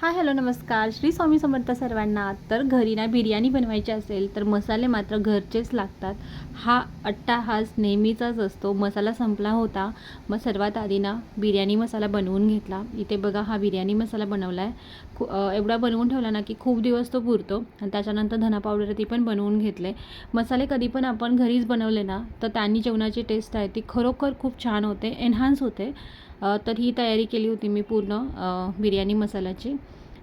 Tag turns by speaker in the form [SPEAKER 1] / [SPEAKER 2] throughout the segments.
[SPEAKER 1] Hi hello नमस्कार. श्री स्वामी समर्थ सर्वांना. तर घरी ना बिर्याणी बनवायची असेल तर मसाले मात्र घरचेच लागतात. हा अट्टाहास नेहमीचाच असतो. मसाला संपला होता, मग सर्वात आधी ना बिर्याणी मसाला बनवून घेतला. इथे बघा हा बिर्याणी मसाला बनवला आहे. एवढा बनवून ठेवला ना की खूप दिवस तो पुरतो. आणि त्याच्यानंतर धना पावडर ती पण बनवून घेतले. मसाले कधी पण आपण घरीच बनवले ना तर त्यांनी जेवणाची टेस्ट आहे ती खरोखर खूप छान होते, एन्हान्स होते. तर ही तयारी केली होती मी पूर्ण बिर्याणी मसाल्याची.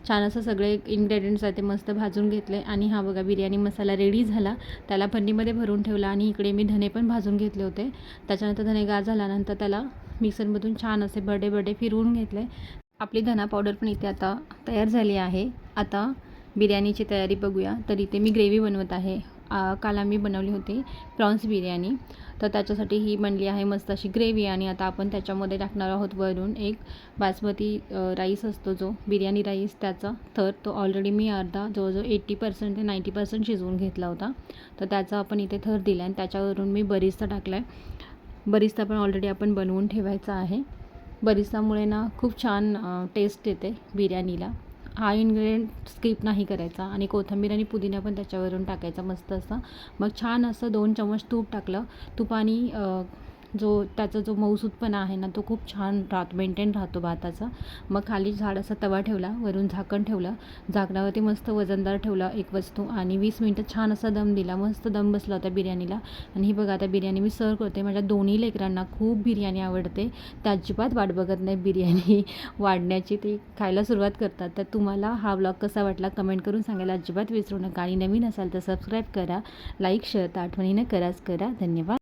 [SPEAKER 1] छान असं सगळे इन्ग्रेडियंट्स आहे ते मस्त भाजून घेतले आणि हा बघा बिर्याणी मसाला रेडी झाला. त्याला पन्नीमध्ये भरून ठेवला आणि इकडे मी धने पण भाजून घेतले होते. त्याच्यानंतर धने गार झाल्यानंतर त्याला मिक्सरमधून छान असे बडे फिरवून घेतले. आपली धना पावडर पण इथे आता तयार झाली आहे. आता बिर्याणीची तयारी बघूया. तर इथे मी ग्रेव्ही बनवत आहे. काल आम्ही बनवली होती प्रॉन्स बिर्याणी, तर त्याच्यासाठी ही बनली आहे मस्त अशी ग्रेव्ही. आणि आता आपण त्याच्यामध्ये टाकणार आहोत वरून एक बासमती राईस असतो जो बिर्याणी राईस, त्याचा तर तो ऑलरेडी मी अर्धा जवळजवळ 80% ते 90% शिजवून घेतला होता. तर त्याचा आपण इथे थर दिला आणि त्याच्यावरून मी बरिस्ता टाकला आहे. बरिस्ता पण ऑलरेडी आपण बनवून ठेवायचा आहे. बरिस्तामुळे ना खूप छान टेस्ट येते बिर्याणीला. हा इन्ग्रेडियंट स्किप नाही करायचा आणि कोथिंबीर आणि पुदिना पण त्याच्यावरून टाकायचा मस्त असं. मग छान असं 2 चमच तूप टाकलं. तुपानी त्याचा जो मऊसूदपणा आहे ना तो खूप छान मेंटेन राहतो भाताचा. मग खाली असा तवा ठेवला, वरून झाकण ठेवलं. झाकणावरती मस्त वजनदार ठेवला एक वस्तू आणि 20 मिनटं छान असा दम दिला. मस्त दम बसला होता बिर्याणीला. आणि ही बघा आता बिर्याणी मी सर्व करते. माझ्या दोन्ही लेकरांना खूप बिर्याणी आवडते. त्या अजिबात वाट बघत नाही बिर्याणी वाढण्याची, ते खायला सुरुवात करतात. तर तुम्हाला हा व्लॉग कसा वाटला कमेंट करून सांगायला अजिबात विसरू नका. आणि नवीन असाल तर सबस्क्राईब करा, लाईक शेअर तर आठवणीनं करा. धन्यवाद.